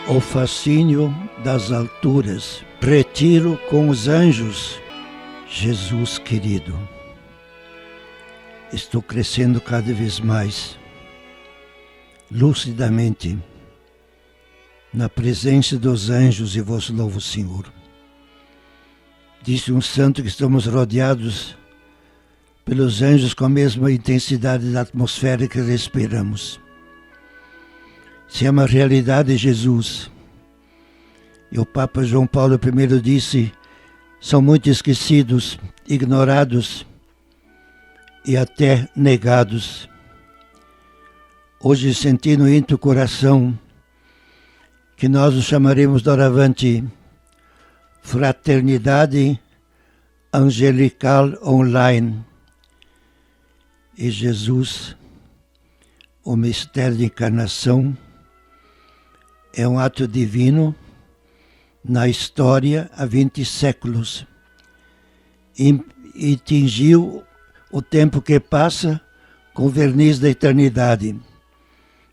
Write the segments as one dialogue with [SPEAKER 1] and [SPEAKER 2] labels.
[SPEAKER 1] O fascínio das alturas, retiro com os anjos. Jesus querido, estou crescendo cada vez mais, lucidamente, na presença dos anjos, e vos louvo, Senhor. Disse um santo que estamos rodeados pelos anjos com a mesma intensidade da atmosfera que respiramos. Se é uma realidade, Jesus. E o Papa João Paulo I disse: são muito esquecidos, ignorados e até negados. Hoje senti no íntimo coração que nós o chamaremos doravante Fraternidade Angelical Online. E Jesus, o mistério de encarnação, é um ato divino na história há 20 séculos e tingiu o tempo que passa com o verniz da eternidade.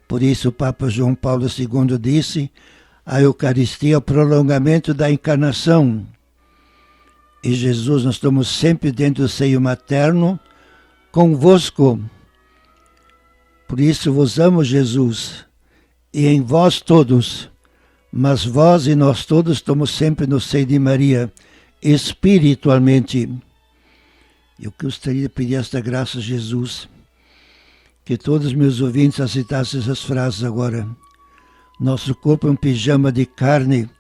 [SPEAKER 1] Por isso o Papa João Paulo II disse: a Eucaristia é o prolongamento da encarnação. E Jesus, nós estamos sempre dentro do seio materno, convosco. Por isso vos amo, Jesus, e em vós todos, mas vós e nós todos estamos sempre no seio de Maria, espiritualmente. Eu gostaria de pedir esta graça a Jesus, que todos os meus ouvintes aceitassem essas frases agora. Nosso corpo é um pijama de carne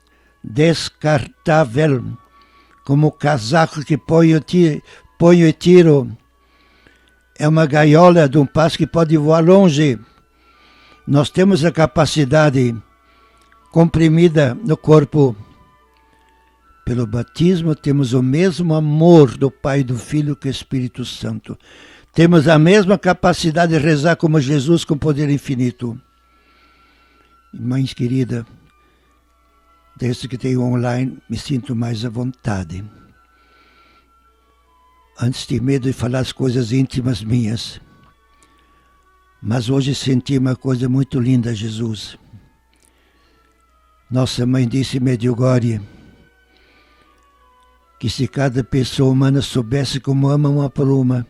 [SPEAKER 1] descartável, como o casaco que ponho e tiro. É uma gaiola de um pássaro que pode voar longe. Nós temos a capacidade comprimida no corpo. Pelo batismo temos o mesmo amor do Pai e do Filho que o Espírito Santo. Temos a mesma capacidade de rezar como Jesus com poder infinito. Mães querida, desde que tenho online, me sinto mais à vontade. Antes tinha medo de falar as coisas íntimas minhas. Mas hoje senti uma coisa muito linda, Jesus. Nossa mãe disse em Medjugorje que se cada pessoa humana soubesse como ama uma por uma,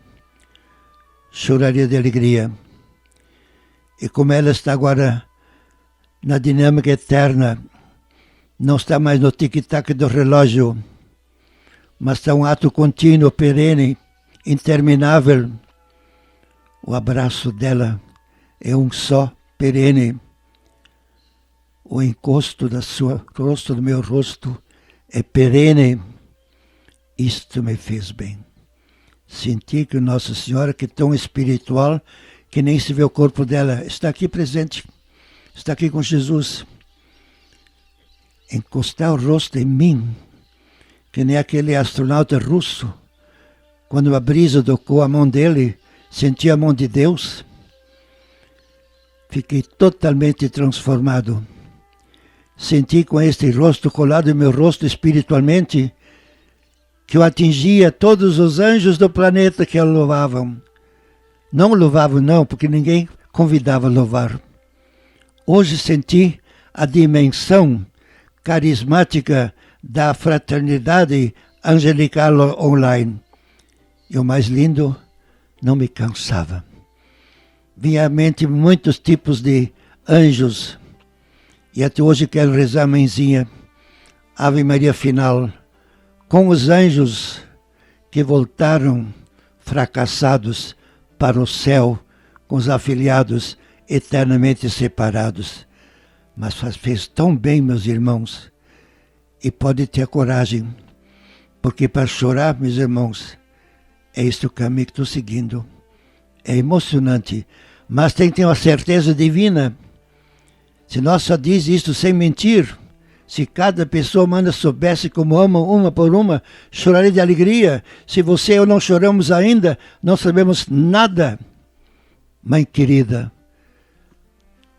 [SPEAKER 1] choraria de alegria. E como ela está agora na dinâmica eterna, não está mais no tic-tac do relógio, mas está um ato contínuo, perene, interminável. O abraço dela é um só, perene. O encosto da sua rosto, do meu rosto, é perene. Isto me fez bem. Senti que Nossa Senhora, que é tão espiritual, que nem se vê o corpo dela, está aqui presente, está aqui com Jesus. Encostar o rosto em mim, que nem aquele astronauta russo, quando a brisa tocou a mão dele, senti a mão de Deus. Fiquei totalmente transformado. Senti com este rosto colado em meu rosto espiritualmente, que eu atingia todos os anjos do planeta que a louvavam. Não louvavam não, porque ninguém convidava a louvar. Hoje senti a dimensão carismática da fraternidade angelical online. E o mais lindo, não me cansava. Vinha à mente muitos tipos de anjos. E até hoje quero rezar, mãezinha, Ave Maria final, com os anjos que voltaram fracassados para o céu, com os afiliados eternamente separados. Mas fez tão bem, meus irmãos, e pode ter coragem, porque para chorar, meus irmãos, é este o caminho que estou seguindo. É emocionante, mas tem que ter uma certeza divina. Se nós só diz isto sem mentir, se cada pessoa humana soubesse como ama uma por uma, choraria de alegria. Se você e eu não choramos ainda, não sabemos nada. Mãe querida,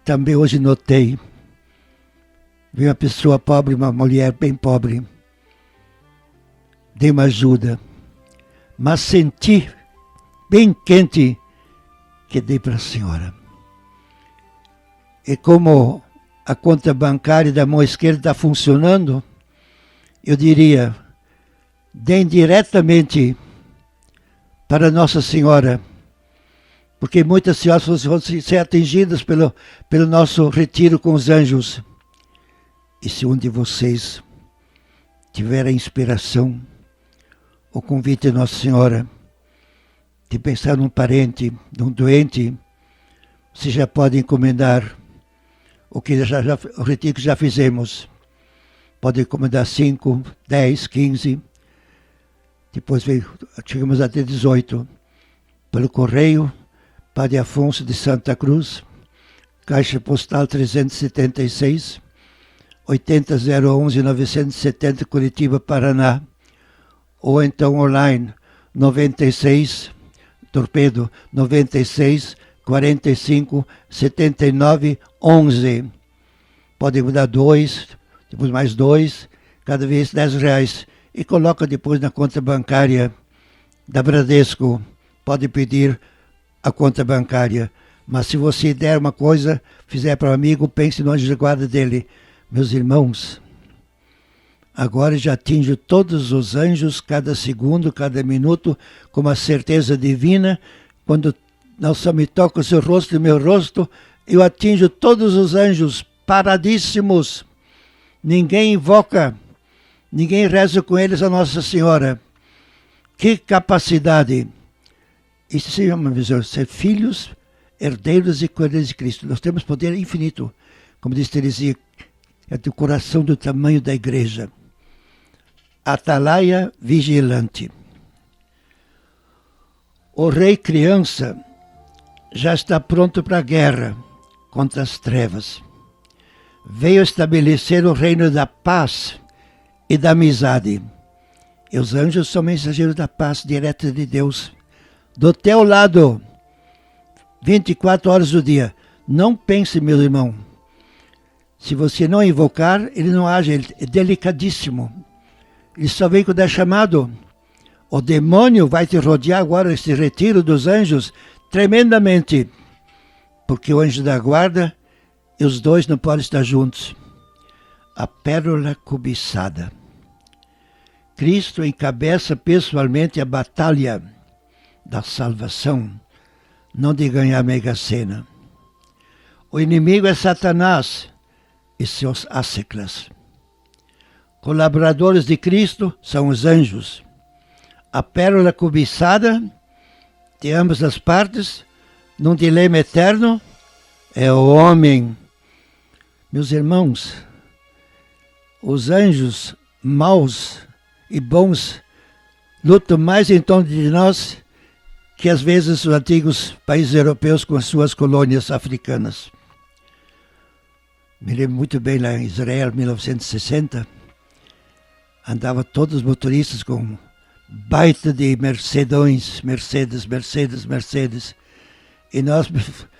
[SPEAKER 1] também hoje notei, vi uma pessoa pobre, uma mulher bem pobre, dei uma ajuda, mas senti bem quente que dei para a senhora. E como a conta bancária da mão esquerda está funcionando, eu diria, deem diretamente para Nossa Senhora, porque muitas senhoras vão ser atingidas pelo nosso retiro com os anjos. E se um de vocês tiver a inspiração, o convite de Nossa Senhora, de pensar num parente, num doente, você já pode encomendar o retiro que já fizemos. Pode encomendar 5, 10, 15, depois chegamos até 18. Pelo correio, Padre Afonso de Santa Cruz, Caixa Postal 376, 80011 970, Curitiba, Paraná. Ou então online, 96, Torpedo, 96 45 79 11. Pode mudar 2, depois mais 2, cada vez R$10. E coloca depois na conta bancária da Bradesco. Pode pedir a conta bancária. Mas se você der uma coisa, fizer para um amigo, pense no anjo de guarda dele. Meus irmãos, agora já atinjo todos os anjos, cada segundo, cada minuto, com uma certeza divina. Quando não só me toca o seu rosto e meu rosto, eu atinjo todos os anjos paradíssimos. Ninguém invoca, ninguém reza com eles a Nossa Senhora. Que capacidade! Isso se chama, ser filhos, herdeiros e coerdeiros de Cristo. Nós temos poder infinito. Como diz Teresinha, é do coração do tamanho da igreja. Atalaia vigilante. O rei criança já está pronto para a guerra contra as trevas. Veio estabelecer o reino da paz e da amizade. E os anjos são mensageiros da paz direta de Deus. Do teu lado, 24 horas do dia. Não pense, meu irmão. Se você não invocar, ele não age, ele é delicadíssimo. Ele só vem quando é chamado. O demônio vai te rodear agora, esse retiro dos anjos, tremendamente. Porque o anjo da guarda e os dois não podem estar juntos. A pérola cobiçada. Cristo encabeça pessoalmente a batalha da salvação, não de ganhar a Mega Sena. O inimigo é Satanás e seus asseclas. Colaboradores de Cristo são os anjos. A pérola cobiçada de ambas as partes, num dilema eterno, é o homem. Meus irmãos, os anjos maus e bons lutam mais em torno de nós que às vezes os antigos países europeus com as suas colônias africanas. Me lembro muito bem lá em Israel, 1960, andava todos os motoristas com baita de Mercedes. E nós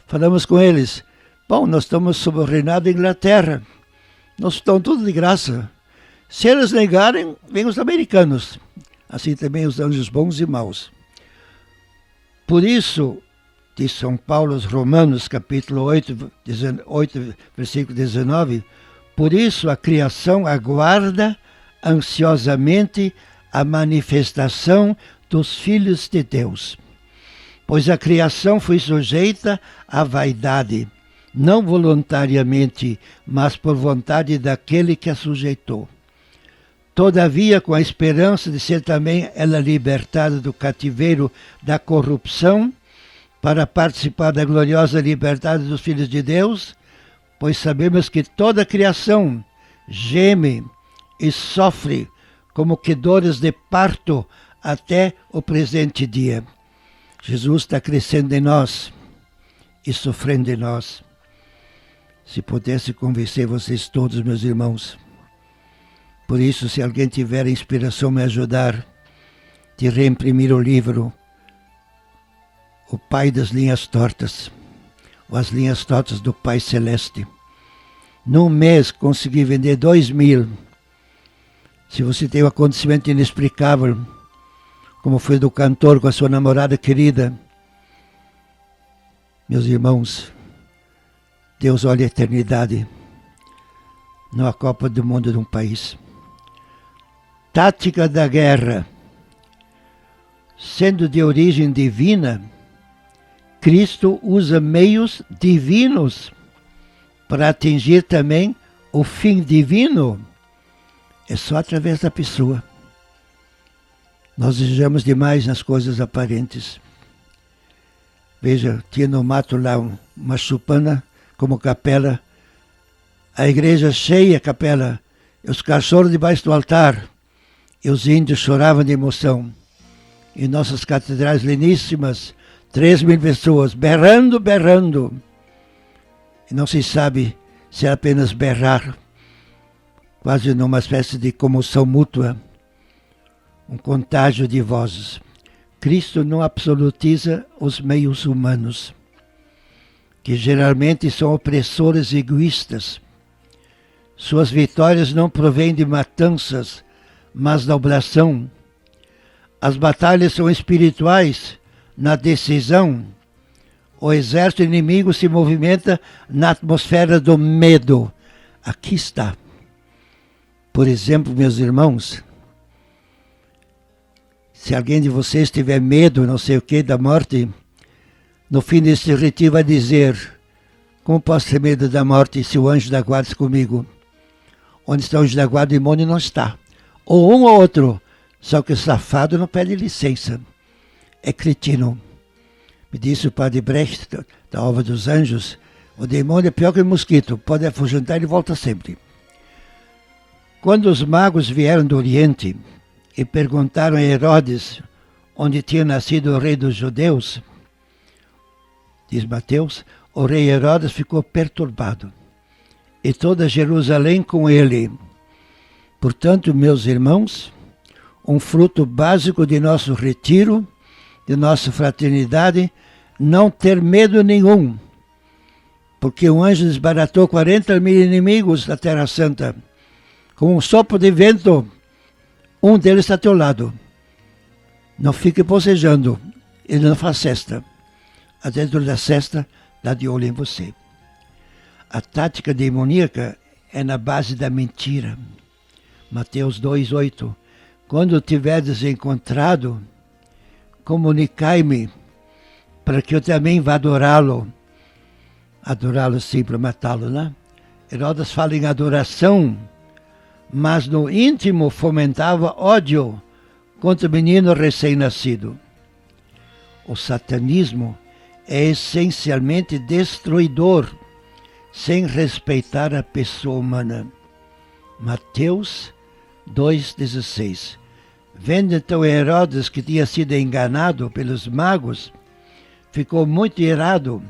[SPEAKER 1] falamos com eles, bom, nós estamos sob o reinado da Inglaterra, nós estamos tudo de graça. Se eles negarem, vêm os americanos. Assim também os anjos bons e maus. Por isso, diz São Paulo aos Romanos, capítulo 8, versículo 19, por isso a criação aguarda ansiosamente a manifestação dos filhos de Deus. Pois a criação foi sujeita à vaidade, não voluntariamente, mas por vontade daquele que a sujeitou. Todavia, com a esperança de ser também ela libertada do cativeiro da corrupção, para participar da gloriosa liberdade dos filhos de Deus, pois sabemos que toda a criação geme e sofre como que dores de parto até o presente dia. Jesus está crescendo em nós e sofrendo em nós. Se pudesse convencer vocês todos, meus irmãos. Por isso, se alguém tiver inspiração, me ajudar de reimprimir o livro O Pai das Linhas Tortas, ou As Linhas Tortas do Pai Celeste. Num mês consegui vender 2.000. Se você tem um acontecimento inexplicável, como foi do cantor com a sua namorada querida, meus irmãos, Deus olha a eternidade na Copa do Mundo de um país. Tática da guerra. Sendo de origem divina, Cristo usa meios divinos para atingir também o fim divino. É só através da pessoa. Nós desejamos demais nas coisas aparentes. Veja, tinha no mato lá uma chupana como capela, a igreja cheia, a capela, os cachorros debaixo do altar, e os índios choravam de emoção. Em nossas catedrais lindíssimas, 3.000 pessoas berrando, berrando. E não se sabe se é apenas berrar, quase numa espécie de comoção mútua, um contágio de vozes. Cristo não absolutiza os meios humanos, que geralmente são opressores e egoístas. Suas vitórias não provêm de matanças, mas da oblação. As batalhas são espirituais, na decisão. O exército inimigo se movimenta na atmosfera do medo. Aqui está. Por exemplo, meus irmãos, se alguém de vocês tiver medo, não sei o que, da morte, no fim desse retiro vai dizer: como posso ter medo da morte se o anjo da guarda está comigo? Onde está o anjo da guarda, o demônio não está. Ou um ou outro, só que o safado não pede licença. É cretino. Me disse o padre Brecht, da Ova dos Anjos, o demônio é pior que o mosquito, pode afugentar e volta sempre. Quando os magos vieram do Oriente e perguntaram a Herodes onde tinha nascido o rei dos judeus, diz Mateus, o rei Herodes ficou perturbado, e toda Jerusalém com ele. Portanto, meus irmãos, um fruto básico de nosso retiro, de nossa fraternidade, não ter medo nenhum, porque o anjo desbaratou 40.000 inimigos da Terra Santa. Com um sopro de vento, um deles está ao teu lado. Não fique bocejando, ele não faz cesta. Dentro da cesta, dá de olho em você. A tática demoníaca é na base da mentira. Mateus 2,8. Quando tiverdes encontrado, comunicai-me, para que eu também vá adorá-lo. Adorá-lo sim, para matá-lo, né? Herodes fala em adoração, mas no íntimo fomentava ódio contra o menino recém-nascido. O satanismo é essencialmente destruidor, sem respeitar a pessoa humana. Mateus 2,16. Vendo então Herodes que tinha sido enganado pelos magos, ficou muito irado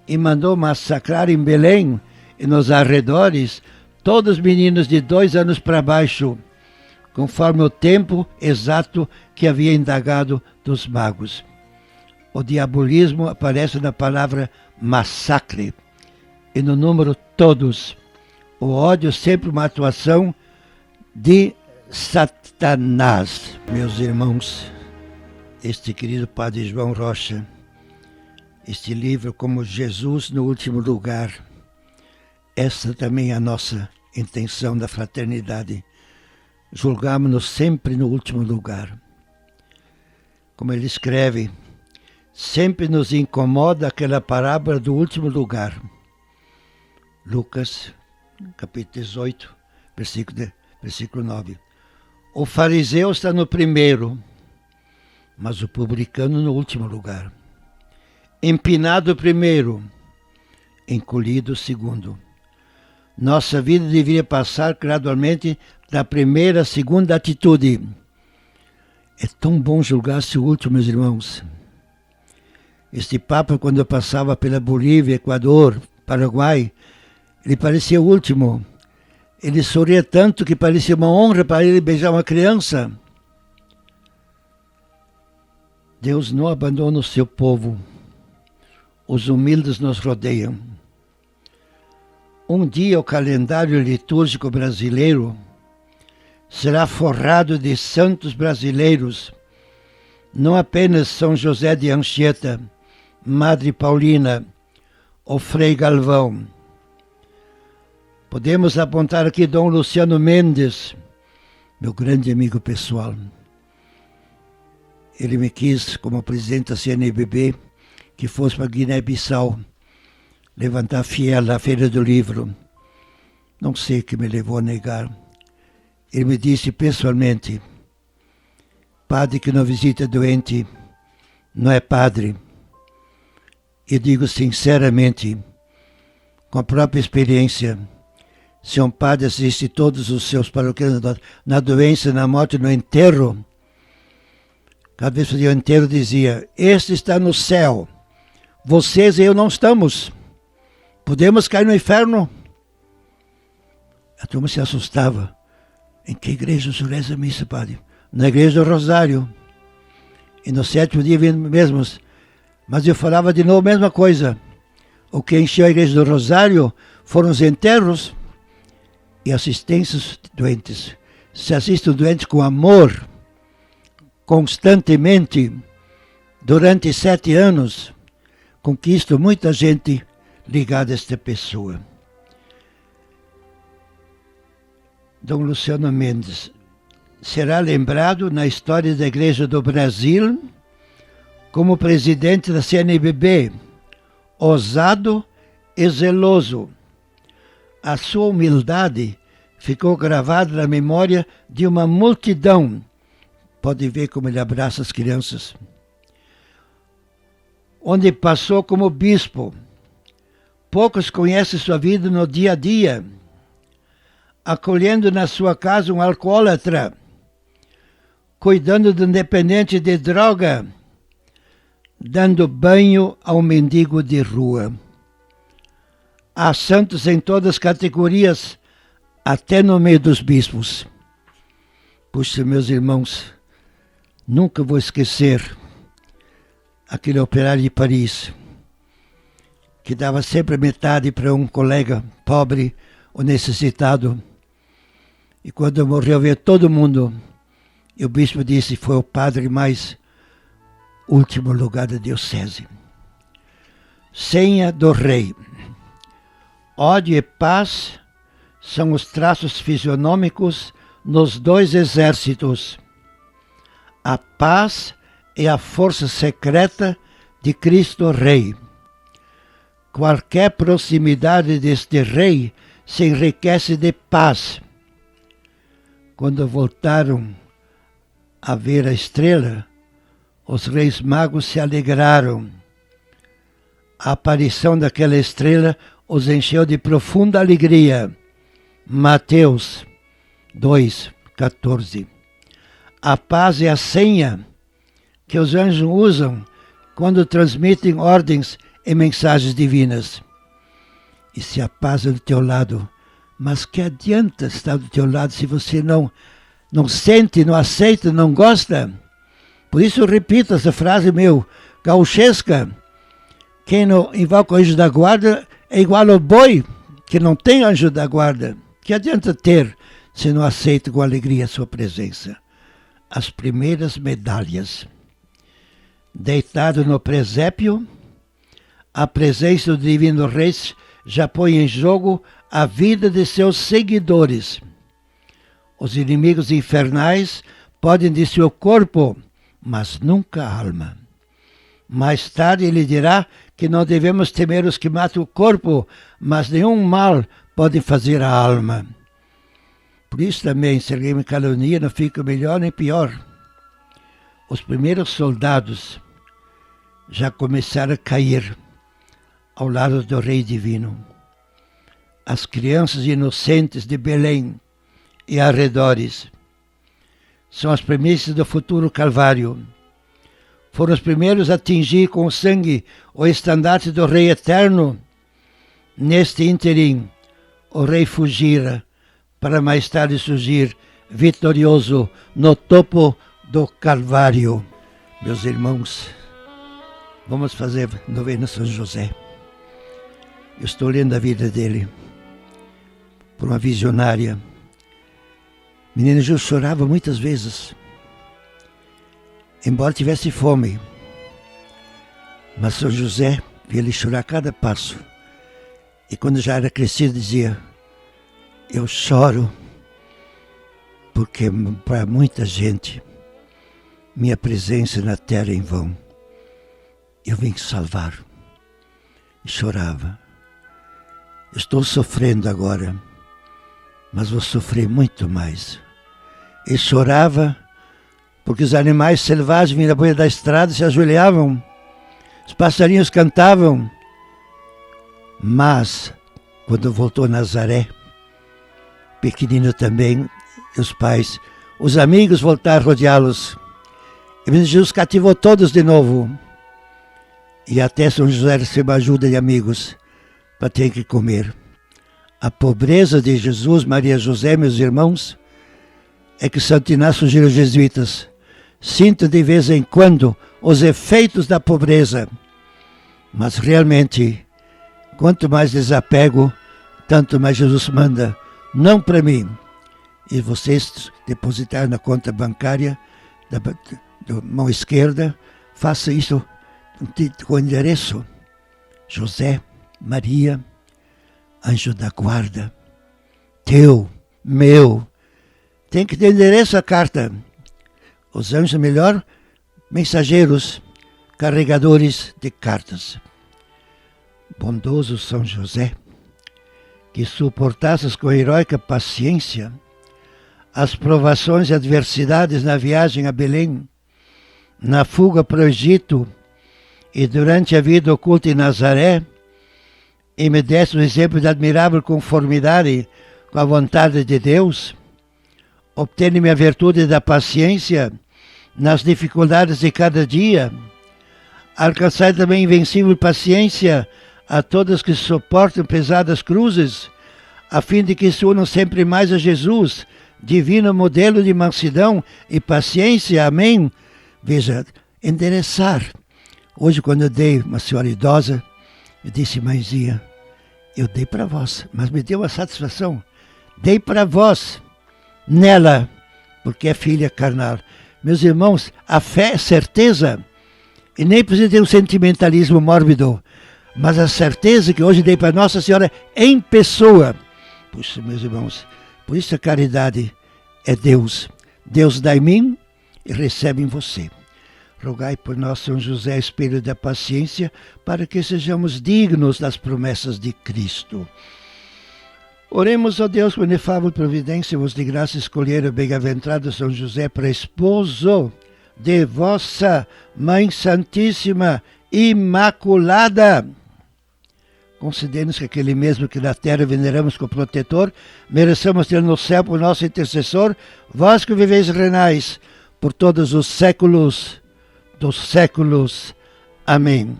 [SPEAKER 1] e mandou massacrar em Belém e nos arredores todos os meninos de 2 anos para baixo, conforme o tempo exato que havia indagado dos magos. O diabolismo aparece na palavra massacre e no número todos. O ódio sempre uma atuação de Satanás. Meus irmãos, este querido Padre João Rocha, este livro como Jesus no último lugar, essa também é a nossa intenção da fraternidade. Julgamos-nos sempre no último lugar. Como ele escreve, sempre nos incomoda aquela parábola do último lugar. Lucas, capítulo 18, versículo 9. O fariseu está no primeiro, mas o publicano no último lugar. Empinado primeiro, encolhido segundo. Nossa vida deveria passar gradualmente da primeira à segunda atitude. É tão bom julgar-se o último, meus irmãos. Este Papa, quando eu passava pela Bolívia, Equador, Paraguai, ele parecia o último. Ele sorria tanto que parecia uma honra para ele beijar uma criança. Deus não abandona o seu povo. Os humildes nos rodeiam. Um dia o calendário litúrgico brasileiro será forrado de santos brasileiros, não apenas São José de Anchieta, Madre Paulina ou Frei Galvão. Podemos apontar aqui Dom Luciano Mendes, meu grande amigo pessoal. Ele me quis, como presidente da CNBB, que fosse para Guiné-Bissau, levantar fiel a Feira do Livro. Não sei o que me levou a negar. Ele me disse pessoalmente: padre que não visita doente não é padre. E digo sinceramente, com a própria experiência, se um padre assiste todos os seus paroquianos na doença, na morte, no enterro, cada vez que fazia o enterro dizia: este está no céu, vocês e eu não estamos. Podemos cair no inferno? A turma se assustava. Em que igreja o senhor reza a missa, padre? Na igreja do Rosário. E no 7º dia vimos mesmos. Mas eu falava de novo a mesma coisa. O que encheu a igreja do Rosário foram os enterros e assistências doentes. Se assiste o doente com amor, constantemente, durante 7 anos, conquista muita gente ligada a esta pessoa. Dom Luciano Mendes será lembrado na história da Igreja do Brasil como presidente da CNBB, ousado e zeloso. A sua humildade ficou gravada na memória de uma multidão. Pode ver como ele abraça as crianças. Onde passou como bispo. Poucos conhecem sua vida no dia a dia, acolhendo na sua casa um alcoólatra, cuidando do dependente de droga, dando banho ao mendigo de rua. Há santos em todas as categorias, até no meio dos bispos. Puxa, meus irmãos, nunca vou esquecer aquele operário de Paris, que dava sempre metade para um colega pobre ou necessitado. E quando morreu, veio todo mundo. E o bispo disse: foi o padre mais último lugar da diocese. Senha do rei. Ódio e paz são os traços fisionômicos nos 2 exércitos. A paz é a força secreta de Cristo Rei. Qualquer proximidade deste rei se enriquece de paz. Quando voltaram a ver a estrela, os reis magos se alegraram. A aparição daquela estrela os encheu de profunda alegria. Mateus 2:14. A paz é a senha que os anjos usam quando transmitem ordens e mensagens divinas. E se a paz é do teu lado, mas que adianta estar do teu lado se você não sente, não aceita, não gosta? Por isso eu repito essa frase meu, gauchesca: quem não invoca o anjo da guarda é igual ao boi que não tem anjo da guarda. Que adianta ter se não aceita com alegria a sua presença? As primeiras medalhas. Deitado no presépio, a presença do Divino Rei já põe em jogo a vida de seus seguidores. Os inimigos infernais podem destruir o corpo, mas nunca a alma. Mais tarde ele dirá que não devemos temer os que matam o corpo, mas nenhum mal pode fazer a alma. Por isso também, se alguém me calunia, não fica melhor nem pior. Os primeiros soldados já começaram a cair ao lado do Rei Divino. As crianças inocentes de Belém e arredores são as premissas do futuro Calvário. Foram os primeiros a atingir com o sangue o estandarte do Rei Eterno. Neste ínterim, o Rei fugira para mais tarde surgir vitorioso no topo do Calvário. Meus irmãos, vamos fazer novena São José. Eu estou lendo a vida dele por uma visionária. Menino Júlio chorava muitas vezes, embora tivesse fome. Mas São José via ele chorar a cada passo. E quando já era crescido dizia: Eu choro porque para muita gente minha presença na terra é em vão. Eu vim salvar. E chorava. Estou sofrendo agora, mas vou sofrer muito mais. E chorava porque os animais selvagens vinham da beira da estrada, se ajoelhavam, os passarinhos cantavam. Mas, quando voltou a Nazaré, pequenino também, os pais, os amigos voltaram a rodeá-los. E Jesus cativou todos de novo. E até São José recebeu ajuda de amigos para ter que comer. A pobreza de Jesus, Maria José, meus irmãos, é que Santo Inácio sugeriu aos jesuítas: sinto de vez em quando os efeitos da pobreza, mas realmente, quanto mais desapego, tanto mais Jesus manda, não para mim. E vocês depositaram na conta bancária da mão esquerda, faça isso com o endereço: José, Maria, anjo da guarda, teu, meu. Tem que ter endereço a carta. Os anjos, melhor, mensageiros, carregadores de cartas. Bondoso São José, que suportasses com heróica paciência as provações e adversidades na viagem a Belém, na fuga para o Egito e durante a vida oculta em Nazaré, e me desse um exemplo de admirável conformidade com a vontade de Deus, obtene-me a virtude da paciência nas dificuldades de cada dia, alcançai também invencível paciência a todos que suportam pesadas cruzes, a fim de que se unam sempre mais a Jesus, divino modelo de mansidão e paciência. Amém? Veja, endereçar. Hoje, quando eu dei uma senhora idosa, eu disse: mãezinha, eu dei para vós, mas me deu uma satisfação. Dei para vós, nela, porque é filha carnal. Meus irmãos, a fé é certeza, e nem precisa ter um sentimentalismo mórbido, mas a certeza que hoje dei para Nossa Senhora em pessoa. Puxa, meus irmãos, por isso a caridade é Deus. Deus dá em mim e recebe em você. Rogai por nós, São José, espelho da paciência, para que sejamos dignos das promessas de Cristo. Oremos, ó Deus, com inefável providência, vos de graça escolher o bem-aventurado São José para esposo de vossa Mãe Santíssima Imaculada. Concedei-nos que aquele mesmo que na terra veneramos como protetor, mereçamos ter no céu por nosso intercessor, vós que viveis e reinais por todos os séculos dos séculos. Amém.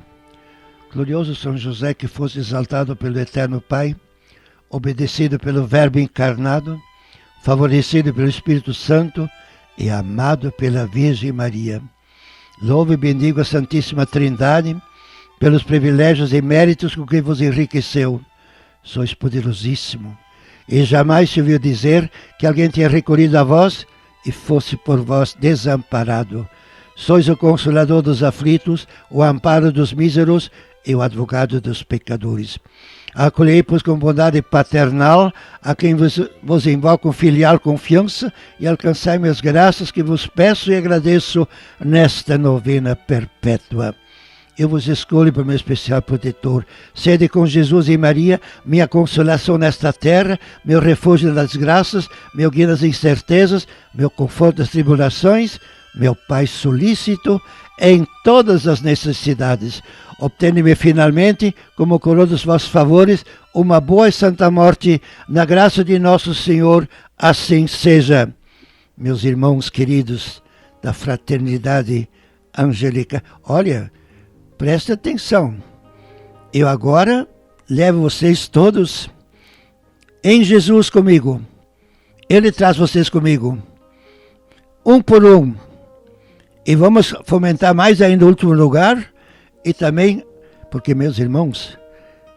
[SPEAKER 1] Glorioso São José, que fosse exaltado pelo Eterno Pai, obedecido pelo Verbo encarnado, favorecido pelo Espírito Santo e amado pela Virgem Maria. Louvo e bendigo a Santíssima Trindade pelos privilégios e méritos com que vos enriqueceu. Sois poderosíssimo, e jamais se ouviu dizer que alguém tenha recorrido a vós e fosse por vós desamparado. Sois o consolador dos aflitos, o amparo dos míseros e o advogado dos pecadores. Acolhei, pois, com bondade paternal a quem vos invoca com filial confiança e alcançai-me as graças que vos peço e agradeço nesta novena perpétua. Eu vos escolho para meu especial protetor. Sede com Jesus e Maria, minha consolação nesta terra, meu refúgio nas desgraças, meu guia nas incertezas, meu conforto nas tribulações, meu Pai solícito em todas as necessidades. Obtene-me finalmente, como coroa dos vossos favores, uma boa e santa morte, na graça de nosso Senhor, assim seja. Meus irmãos queridos da fraternidade angélica, olha, presta atenção. Eu agora levo vocês todos em Jesus comigo. Ele traz vocês comigo, um por um. E vamos fomentar mais ainda o último lugar. E também, porque, meus irmãos,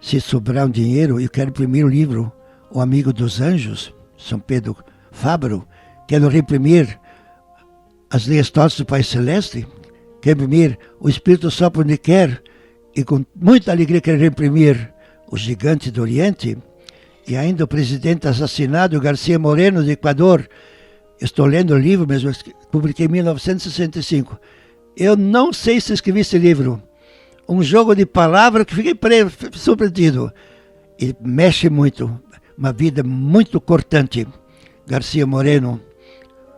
[SPEAKER 1] se sobrar um dinheiro, eu quero imprimir o livro O Amigo dos Anjos, São Pedro Fábro. Quero reimprimir as leis todas do Pai Celeste. Quero imprimir O Espírito Sopra onde quer. E com muita alegria quero reimprimir O Gigante do Oriente. e ainda o presidente assassinado, Garcia Moreno, do Equador. Estou lendo o livro mesmo, publiquei em 1965. Eu não sei se escrevi esse livro. Um jogo de palavras que fiquei surpreendido. E mexe muito. Uma vida muito cortante. Garcia Moreno,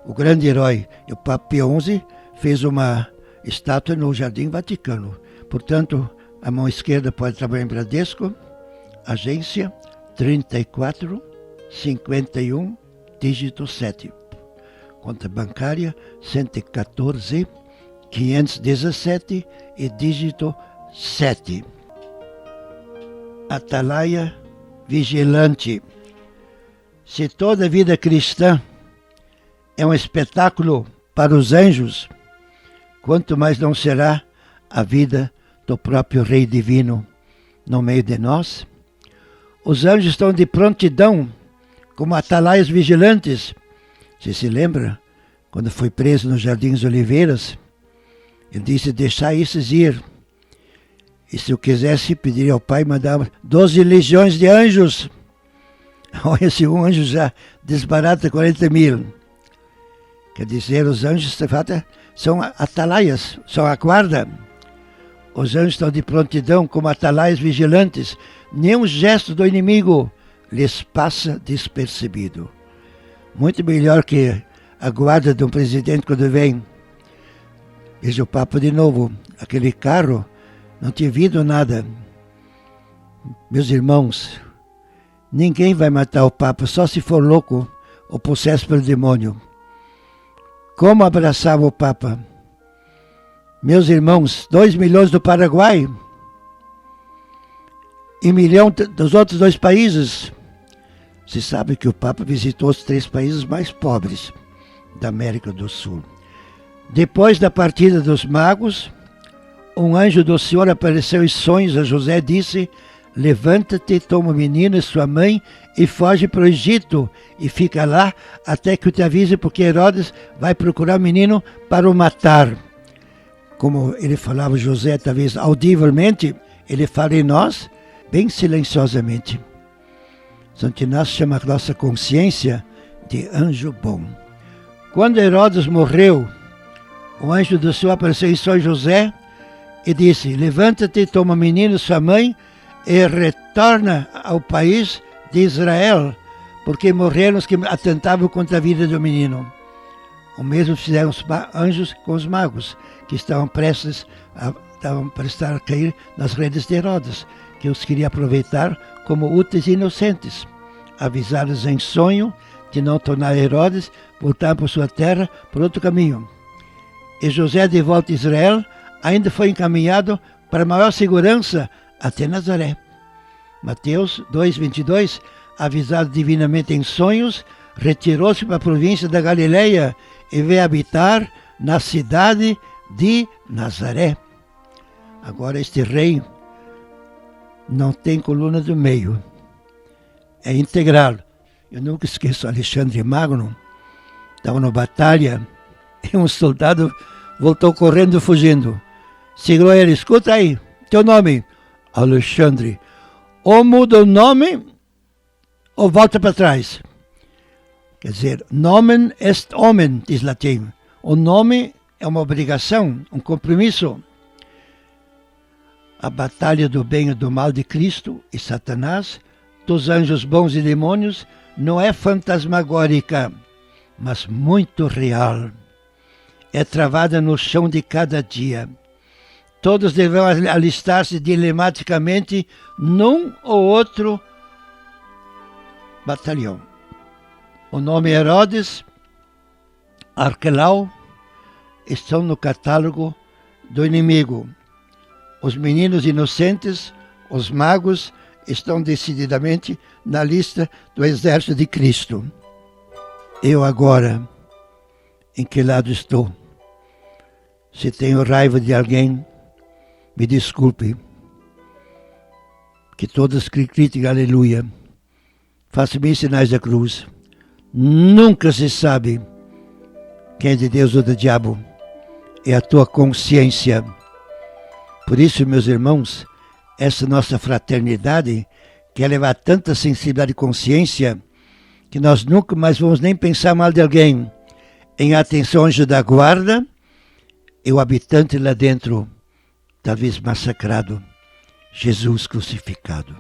[SPEAKER 1] o grande herói. E o Papa Pio XI fez uma estátua no Jardim Vaticano. Portanto, a mão esquerda pode trabalhar em Bradesco, agência 3451, dígito 7. Conta bancária 114 517 e dígito 7. Atalaia vigilante. Se toda a vida cristã é um espetáculo para os anjos, quanto mais não será a vida do próprio Rei Divino no meio de nós? Os anjos estão de prontidão, como atalaias vigilantes. Você se lembra, quando foi preso nos Jardins Oliveiras, ele disse, deixai esses ir. E se eu quisesse, pediria ao Pai, mandava 12 legiões de anjos. Olha, se um anjo já desbarata 40 mil. Quer dizer, os anjos, de fato, são atalaias, são a guarda. Os anjos estão de prontidão como atalaias vigilantes. Nenhum gesto do inimigo lhes passa despercebido. Muito melhor que a guarda de um presidente quando vem. Veja o Papa de novo. Aquele carro não tinha vindo nada. Meus irmãos, ninguém vai matar o Papa só se for louco ou possesso pelo demônio. Como abraçava o Papa? Meus irmãos, 2 milhões do Paraguai e 1 milhão dos outros 2 países. Se sabe que o Papa visitou os 3 países mais pobres da América do Sul. Depois da partida dos magos, um anjo do Senhor apareceu em sonhos a José e disse, levanta-te, toma o menino e sua mãe e foge para o Egito e fica lá até que eu te avise, porque Herodes vai procurar o menino para o matar. Como ele falava, José, talvez audivelmente, ele fala em nós, bem silenciosamente. Santo Inácio chama a nossa consciência de anjo bom. Quando Herodes morreu, o anjo do Senhor apareceu em São José e disse, levanta-te, toma o menino e sua mãe e retorna ao país de Israel, porque morreram os que atentavam contra a vida do menino. O mesmo fizeram os anjos com os magos, que estavam prestes a cair nas redes de Herodes, que os queria aproveitar como úteis e inocentes. Avisados em sonho de não tornar Herodes voltar para sua terra por outro caminho. E José, de volta a Israel, ainda foi encaminhado para maior segurança até Nazaré. Mateus 2:22, avisado divinamente em sonhos, retirou-se para a província da Galileia e veio habitar na cidade de Nazaré. Agora este rei não tem coluna do meio, é integral. Eu nunca esqueço Alexandre Magno, estava na batalha e um soldado voltou correndo, fugindo. Segurou ele, escuta aí, teu nome? Alexandre. Ou muda o nome ou volta para trás. Quer dizer, nomen est omen, diz latim. O nome é uma obrigação, um compromisso. A batalha do bem e do mal de Cristo e Satanás, dos anjos bons e demônios, não é fantasmagórica, mas muito real. É travada no chão de cada dia. Todos deverão alistar-se dilematicamente num ou outro batalhão. O nome Herodes, Arquelau, estão no catálogo do inimigo. Os meninos inocentes, os magos, estão decididamente na lista do exército de Cristo. Eu agora, em que lado estou? Se tenho raiva de alguém, me desculpe. Que todos critiquem, aleluia. Faça-me sinais da cruz. Nunca se sabe quem é de Deus ou do diabo. É a tua consciência. Por isso, meus irmãos, essa nossa fraternidade quer levar tanta sensibilidade de consciência que nós nunca mais vamos nem pensar mal de alguém. Em atenção, anjo da guarda, e o habitante lá dentro, talvez massacrado, Jesus crucificado.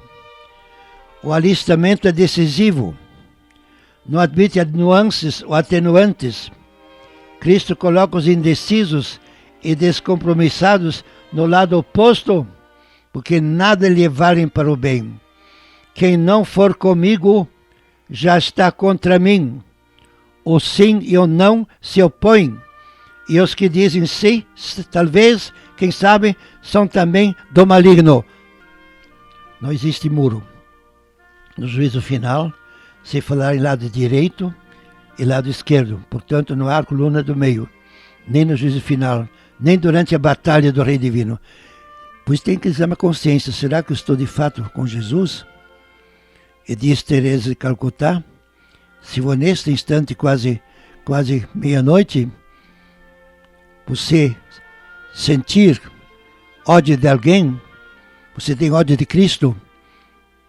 [SPEAKER 1] O alistamento é decisivo, não admite nuances ou atenuantes. Cristo coloca os indecisos e descompromissados no lado oposto, porque nada lhe valem para o bem. Quem não for comigo já está contra mim. O sim e o não se opõem. E os que dizem sim, talvez, quem sabe, são também do maligno. Não existe muro. No juízo final, se falar em lado direito e lado esquerdo. Portanto, não há coluna do meio. Nem no juízo final, nem durante a batalha do Rei Divino. Pois tem que examinar a consciência. Será que eu estou de fato com Jesus? E diz Teresa de Calcutá, se vou neste instante quase meia-noite, você sentir ódio de alguém, você tem ódio de Cristo,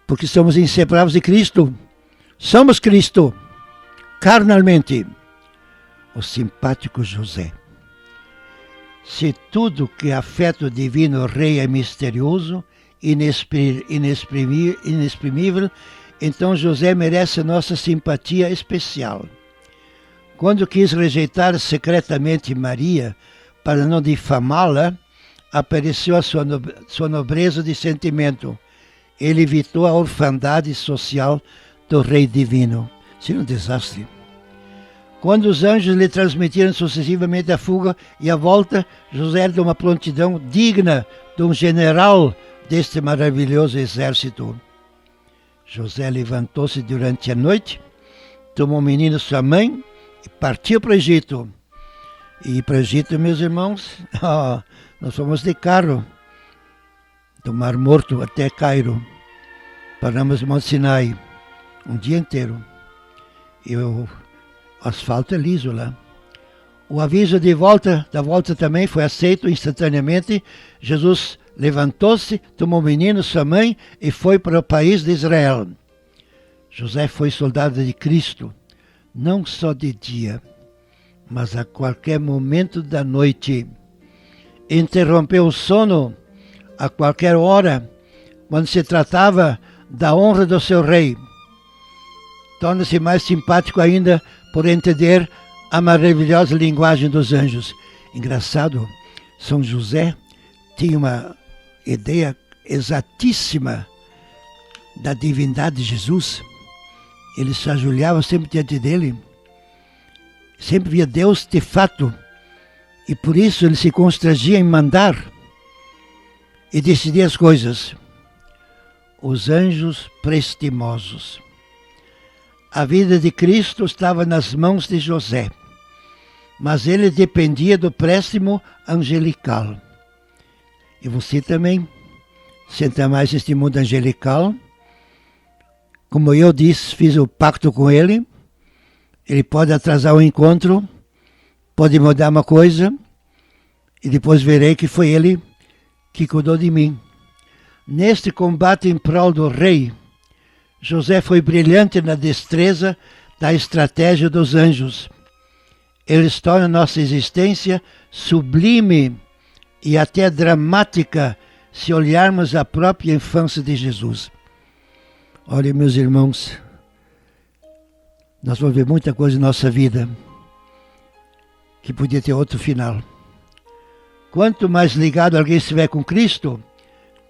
[SPEAKER 1] porque somos inseparáveis de Cristo. Somos Cristo, carnalmente. O simpático José. Se tudo que afeta o divino rei é misterioso, inexprimível, então José merece nossa simpatia especial. Quando quis rejeitar secretamente Maria, para não difamá-la, apareceu a sua nobreza de sentimento. Ele evitou a orfandade social do Rei Divino. Seria um desastre. Quando os anjos lhe transmitiram sucessivamente a fuga e a volta, José era de uma prontidão digna de um general deste maravilhoso exército. José levantou-se durante a noite, tomou o menino sua mãe e partiu para o Egito. E para o Egito, meus irmãos, nós fomos de carro, do Mar Morto até Cairo. Paramos no Monte Sinai, um dia inteiro. E o asfalto é liso lá. O aviso da volta também foi aceito instantaneamente. Jesus levantou-se, tomou o menino, sua mãe, e foi para o país de Israel. José foi soldado de Cristo, não só de dia, mas a qualquer momento da noite. Interrompeu o sono a qualquer hora, quando se tratava da honra do seu rei. Torna-se mais simpático ainda por entender a maravilhosa linguagem dos anjos. Engraçado, São José tinha uma ideia exatíssima da divindade de Jesus. Ele se ajoelhava sempre diante dele, sempre via Deus de fato, e por isso ele se constrangia em mandar e decidir as coisas. Os anjos prestimosos. A vida de Cristo estava nas mãos de José, mas ele dependia do préstimo angelical. E você também senta mais neste mundo angelical. Como eu disse, fiz o pacto com ele. Ele pode atrasar o encontro, pode mudar uma coisa, e depois verei que foi ele que cuidou de mim. Neste combate em prol do rei, José foi brilhante na destreza da estratégia dos anjos. Eles tornam nossa existência sublime e até dramática se olharmos a própria infância de Jesus. Olha, meus irmãos, nós vamos ver muita coisa em nossa vida que podia ter outro final. Quanto mais ligado alguém estiver com Cristo,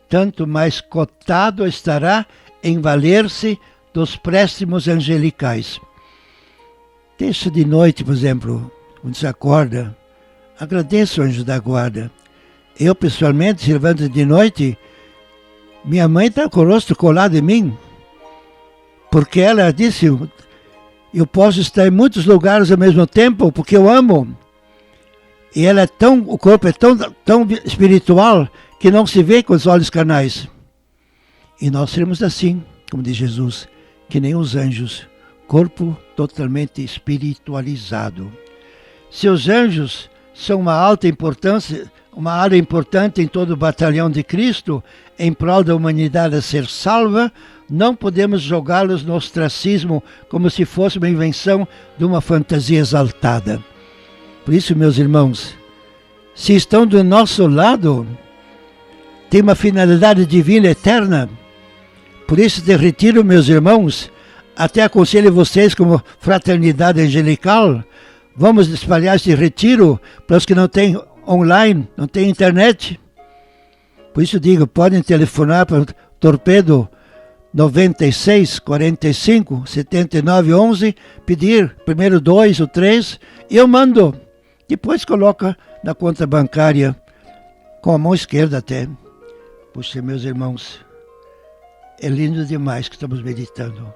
[SPEAKER 1] tanto mais cotado estará em valer-se dos préstimos angelicais. Deixa de noite, por exemplo, quando se acorda, agradeço o anjo da guarda. Eu, pessoalmente, se levanto de noite, minha mãe está com o rosto colado em mim, porque ela disse, eu posso estar em muitos lugares ao mesmo tempo, porque eu amo. E ela o corpo é tão espiritual que não se vê com os olhos carnais. E nós seremos assim, como diz Jesus, que nem os anjos, corpo totalmente espiritualizado. Se os anjos são uma área importante em todo o batalhão de Cristo, em prol da humanidade a ser salva, Não podemos jogá-los no ostracismo como se fosse uma invenção de uma fantasia exaltada. Por isso, meus irmãos, se estão do nosso lado, tem uma finalidade divina eterna. Por isso, de retiro, meus irmãos, até aconselho vocês como fraternidade angelical, vamos espalhar esse retiro para os que não têm online, não têm internet. Por isso digo, podem telefonar para o Torpedo 96 45 79 11, pedir primeiro 2 ou 3, e eu mando. Depois coloca na conta bancária, com a mão esquerda até. Puxa, meus irmãos, é lindo demais que estamos meditando.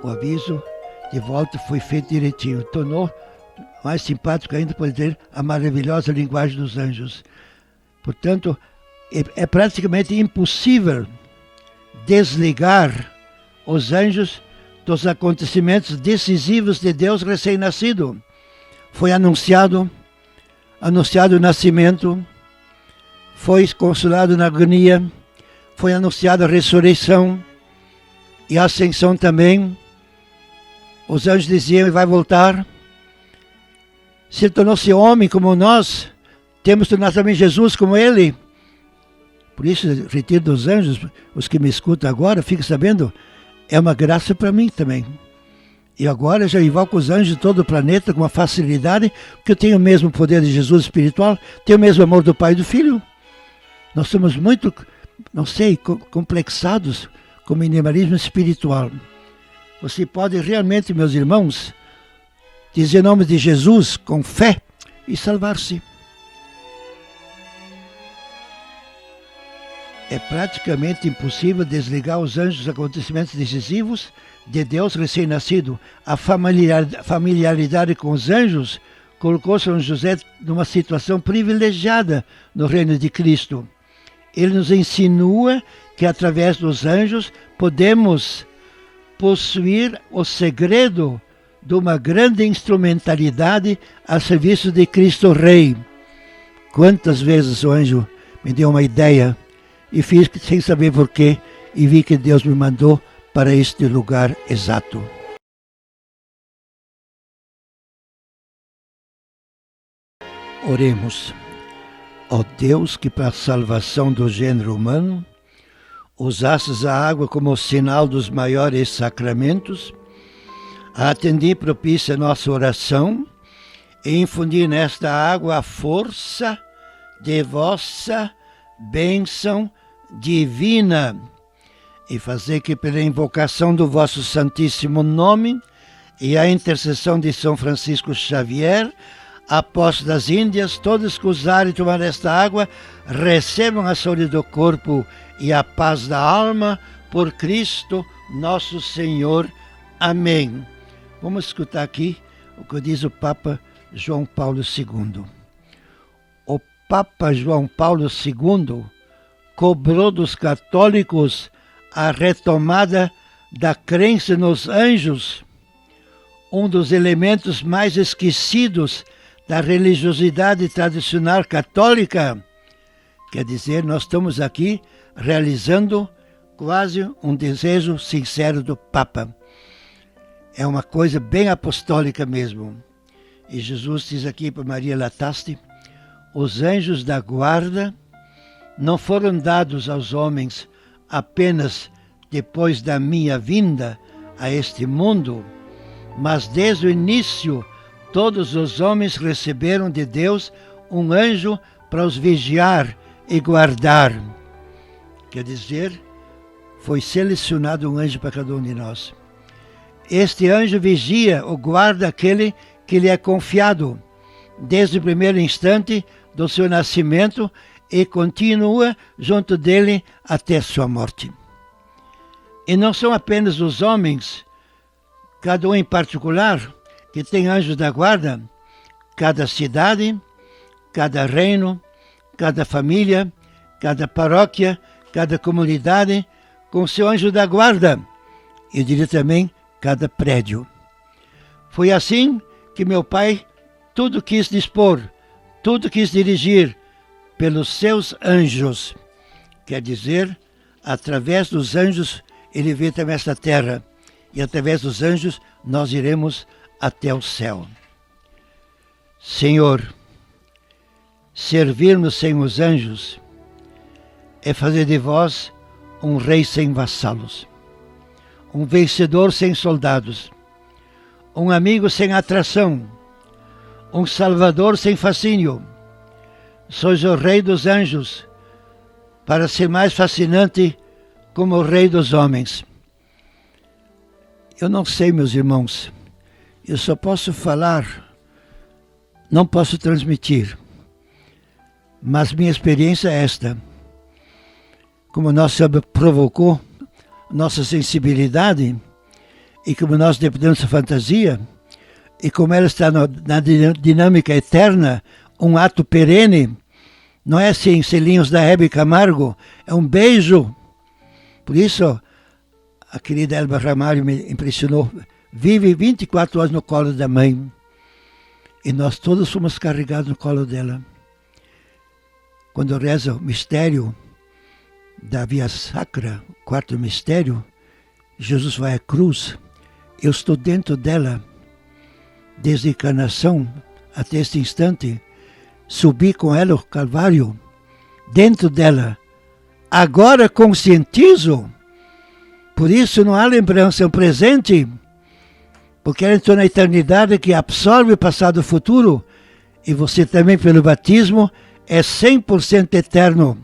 [SPEAKER 1] O aviso de volta foi feito direitinho. Tornou mais simpático ainda por ter a maravilhosa linguagem dos anjos. Portanto, é praticamente impossível desligar os anjos dos acontecimentos decisivos de Deus recém-nascido. Foi anunciado o nascimento, foi consolado na agonia, foi anunciada a ressurreição e a ascensão também. Os anjos diziam, vai voltar. Se tornou-se homem como nós, temos tornado também Jesus como ele. Por isso, retiro dos anjos, os que me escutam agora, fiquem sabendo, é uma graça para mim também. E agora já invoco os anjos de todo o planeta com uma facilidade, porque eu tenho o mesmo poder de Jesus espiritual, tenho o mesmo amor do Pai e do Filho. Nós somos muito, não sei, complexados com o minimalismo espiritual. Você pode realmente, meus irmãos, dizer o nome de Jesus com fé e salvar-se. É praticamente impossível desligar os anjos dos acontecimentos decisivos de Deus recém-nascido. A familiaridade com os anjos colocou São José numa situação privilegiada no reino de Cristo. Ele nos insinua que através dos anjos podemos possuir o segredo de uma grande instrumentalidade a serviço de Cristo Rei. Quantas vezes o anjo me deu uma ideia e fiz sem saber porquê, e vi que Deus me mandou para este lugar exato. Oremos. Ó Deus, que para a salvação do gênero humano usastes a água como sinal dos maiores sacramentos, atendi propícia a nossa oração e infundi nesta água a força de vossa bênção divina, e fazer que pela invocação do vosso santíssimo nome e a intercessão de São Francisco Xavier, apóstolo das Índias, todos que usarem tomar esta água, recebam a saúde do corpo e a paz da alma, por Cristo nosso Senhor. Amém. Vamos escutar aqui o que diz o Papa João Paulo II. O Papa João Paulo II cobrou dos católicos a retomada da crença nos anjos, um dos elementos mais esquecidos da religiosidade tradicional católica. Quer dizer, nós estamos aqui realizando quase um desejo sincero do Papa. É uma coisa bem apostólica mesmo. E Jesus diz aqui para Maria Lataste, os anjos da guarda não foram dados aos homens apenas depois da minha vinda a este mundo, mas desde o início todos os homens receberam de Deus um anjo para os vigiar e guardar. Quer dizer, foi selecionado um anjo para cada um de nós. Este anjo vigia ou guarda aquele que lhe é confiado, desde o primeiro instante do seu nascimento, e continua junto dele até sua morte. E não são apenas os homens, cada um em particular, que tem anjos da guarda. Cada cidade, cada reino, cada família, cada paróquia, cada comunidade, com seu anjo da guarda. Eu diria também, cada prédio. Foi assim que meu pai tudo quis dispor, tudo quis dirigir, pelos seus anjos. Quer dizer, através dos anjos ele veio até esta terra. E através dos anjos nós iremos até o céu. Senhor, servir-nos sem os anjos é fazer de vós um rei sem vassalos, um vencedor sem soldados, um amigo sem atração, um salvador sem fascínio. Sois o rei dos anjos, para ser mais fascinante como o rei dos homens. Eu não sei, meus irmãos, eu só posso falar, não posso transmitir, mas minha experiência é esta. Como nosso Senhor provocou nossa sensibilidade, e como nós dependemos da fantasia, e como ela está na dinâmica eterna, um ato perene, não é assim, selinhos da Hebe Camargo, é um beijo. Por isso, a querida Elba Ramalho me impressionou, vive 24 horas no colo da mãe, e nós todos fomos carregados no colo dela. Quando reza o mistério da Via Sacra, o quarto mistério, Jesus vai à cruz, eu estou dentro dela, desde a encarnação até este instante, subi com ela o Calvário, dentro dela. Agora conscientizo, por isso não há lembrança, é um presente, porque ela entrou na eternidade que absorve o passado e o futuro, e você também pelo batismo é 100% eterno.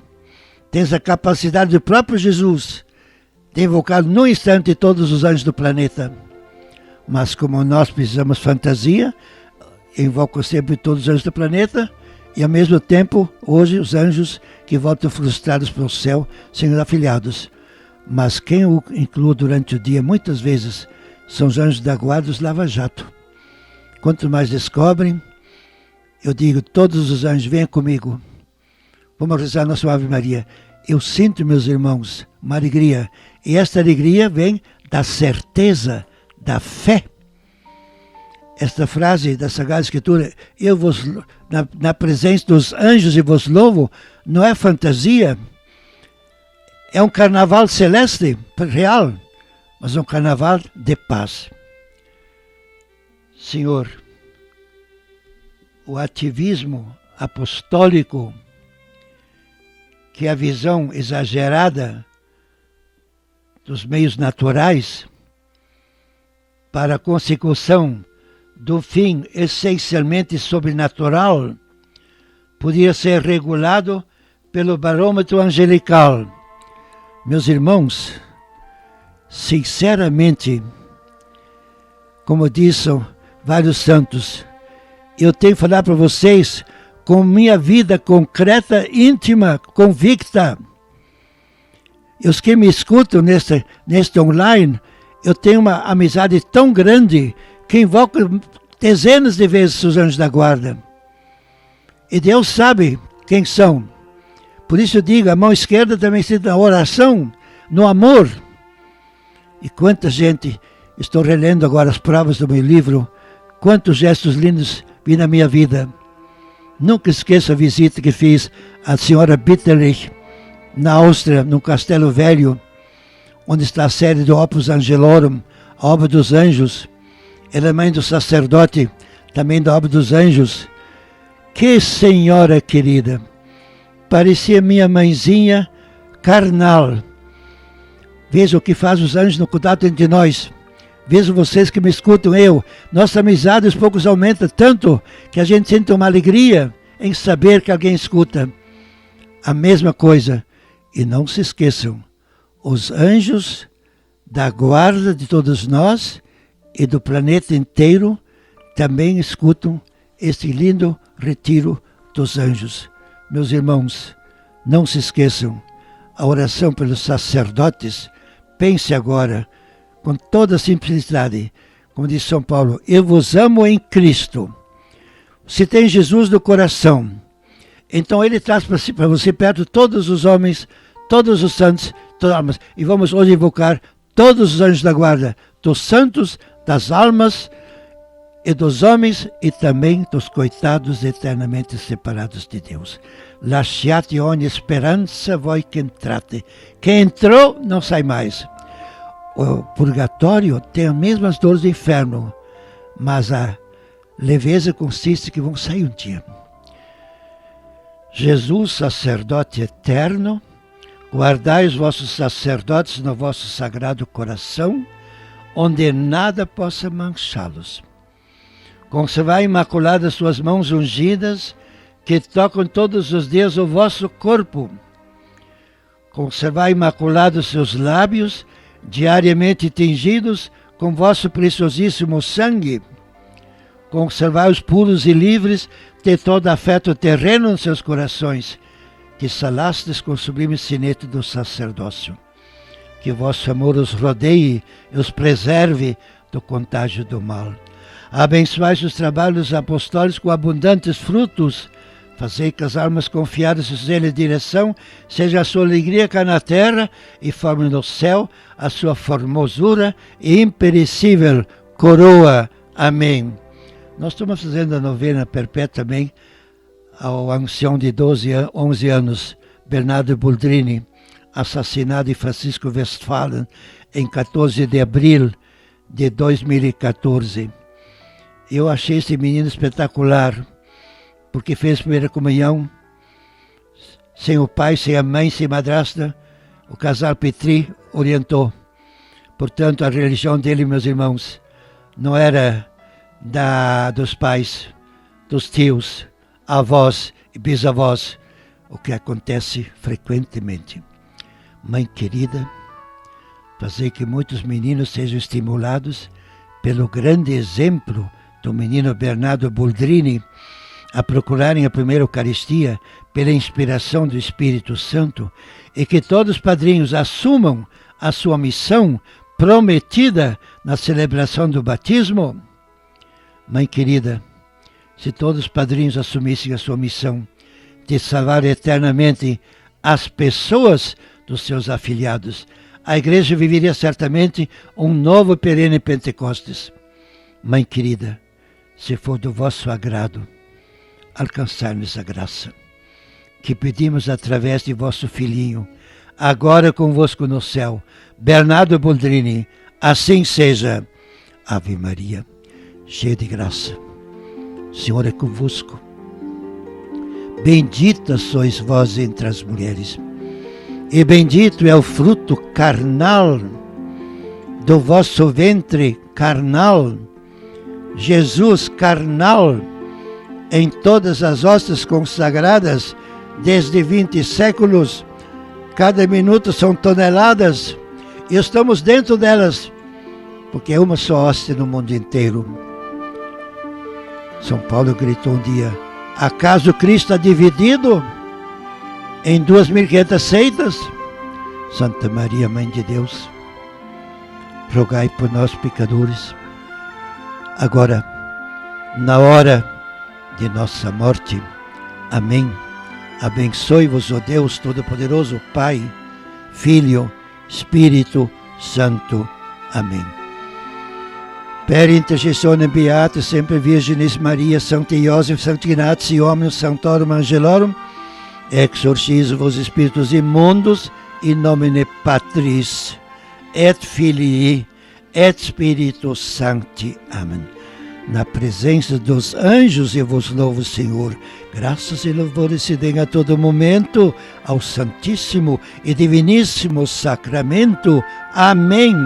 [SPEAKER 1] Tens a capacidade do próprio Jesus de invocar num instante todos os anjos do planeta. Mas como nós precisamos fantasia, invoco sempre todos os anjos do planeta e ao mesmo tempo, hoje, os anjos que voltam frustrados pelo céu, sendo afiliados. Mas quem o inclui durante o dia, muitas vezes, são os anjos da guarda dos lava-jato. Quanto mais descobrem, eu digo, todos os anjos, venham comigo. Vamos rezar nossa Ave Maria. Eu sinto, meus irmãos, uma alegria. E esta alegria vem da certeza, da fé. Esta frase da Sagrada Escritura, eu vos, na presença dos anjos e vos louvo, não é fantasia. É um carnaval celeste, real, mas um carnaval de paz. Senhor, o ativismo apostólico, que é a visão exagerada dos meios naturais para a consecução do fim essencialmente sobrenatural, podia ser regulado pelo barômetro angelical. Meus irmãos, sinceramente, como disseram vários santos, eu tenho que falar para vocês com minha vida concreta, íntima, convicta. E os que me escutam neste online, eu tenho uma amizade tão grande que invoco dezenas de vezes os anjos da guarda. E Deus sabe quem são. Por isso eu digo, a mão esquerda também se na oração, no amor. E quanta gente, estou relendo agora as provas do meu livro, quantos gestos lindos vi na minha vida. Nunca esqueço a visita que fiz à senhora Bitterlich, na Áustria, no Castelo Velho, onde está a sede do Opus Angelorum, a obra dos anjos. Ela é mãe do sacerdote, também da obra dos anjos. Que senhora querida! Parecia minha mãezinha carnal. Veja o que faz os anjos no contato entre nós. Vejo vocês que me escutam, nossa amizade aos poucos aumenta tanto que a gente sente uma alegria em saber que alguém escuta. A mesma coisa. E não se esqueçam, os anjos da guarda de todos nós e do planeta inteiro também escutam este lindo retiro dos anjos. Meus irmãos, não se esqueçam, a oração pelos sacerdotes, pense agora, com toda a simplicidade, como diz São Paulo, eu vos amo em Cristo. Se tem Jesus no coração, então ele traz para você perto todos os homens, todos os santos, todas as almas. E vamos hoje invocar todos os anjos da guarda, dos santos, das almas e dos homens e também dos coitados eternamente separados de Deus. lasciate ogni speranza voi che entrate. Quem entrou não sai mais. O purgatório tem as mesmas dores do inferno, mas a leveza consiste que vão sair um dia. Jesus, sacerdote eterno, guardai os vossos sacerdotes no vosso sagrado coração, onde nada possa manchá-los. Conservai imaculadas suas mãos ungidas, que tocam todos os dias o vosso corpo. Conservai imaculados seus lábios, diariamente tingidos com vosso preciosíssimo sangue. Conservai-os puros e livres de todo afeto terreno em seus corações, que salastes com o sublime sinete do sacerdócio. Que vosso amor os rodeie e os preserve do contágio do mal. Abençoai os trabalhos apostólicos com abundantes frutos. Fazei que as almas confiadas em sua direção seja a sua alegria cá na terra e forme no céu a sua formosura e imperecível coroa. Amém. Nós estamos fazendo a novena perpétua também ao ancião de 11 anos, Bernardo Boldrini, assassinado em Francisco Westphalen em 14 de abril de 2014. Eu achei esse menino espetacular, porque fez a primeira comunhão, sem o pai, sem a mãe, sem madrasta. O casal Petri orientou. Portanto, a religião dele, meus irmãos, não era dos pais, dos tios, avós e bisavós, o que acontece frequentemente. Mãe querida, fazer que muitos meninos sejam estimulados pelo grande exemplo do menino Bernardo Boldrini, a procurarem a primeira Eucaristia pela inspiração do Espírito Santo, e que todos os padrinhos assumam a sua missão prometida na celebração do batismo. Mãe querida, se todos os padrinhos assumissem a sua missão de salvar eternamente as pessoas dos seus afilhados, a igreja viveria certamente um novo perene Pentecostes. Mãe querida, se for do vosso agrado, alcançar-nos a graça, que pedimos através de vosso filhinho, agora convosco no céu, Bernardo Boldrini, assim seja. Ave Maria, cheia de graça, o Senhor é convosco. Bendita sois vós entre as mulheres, e bendito é o fruto carnal do vosso ventre carnal. Jesus carnal, em todas as hostes consagradas, desde 20 séculos, cada minuto são toneladas, e estamos dentro delas, porque é uma só hóstia no mundo inteiro. São Paulo gritou um dia: acaso Cristo está dividido em 2.500 seitas? Santa Maria, Mãe de Deus, rogai por nós pecadores, agora, na hora de nossa morte. Amém. Abençoe-vos, ó Deus Todo-Poderoso, Pai, Filho, Espírito Santo. Amém. Per intercessione beata sempre Virginis Maria, Sancti Iosef, Sancti Ignazio, Omnium Sanctorum Angelorum, exorcizo vos spiritus immundos, in nomine Patris, et Filii, et Spiritus Sancti. Amém. Na presença dos anjos eu vos louvo, Senhor. Graças e louvores se deem a todo momento ao Santíssimo e Diviníssimo Sacramento. Amém.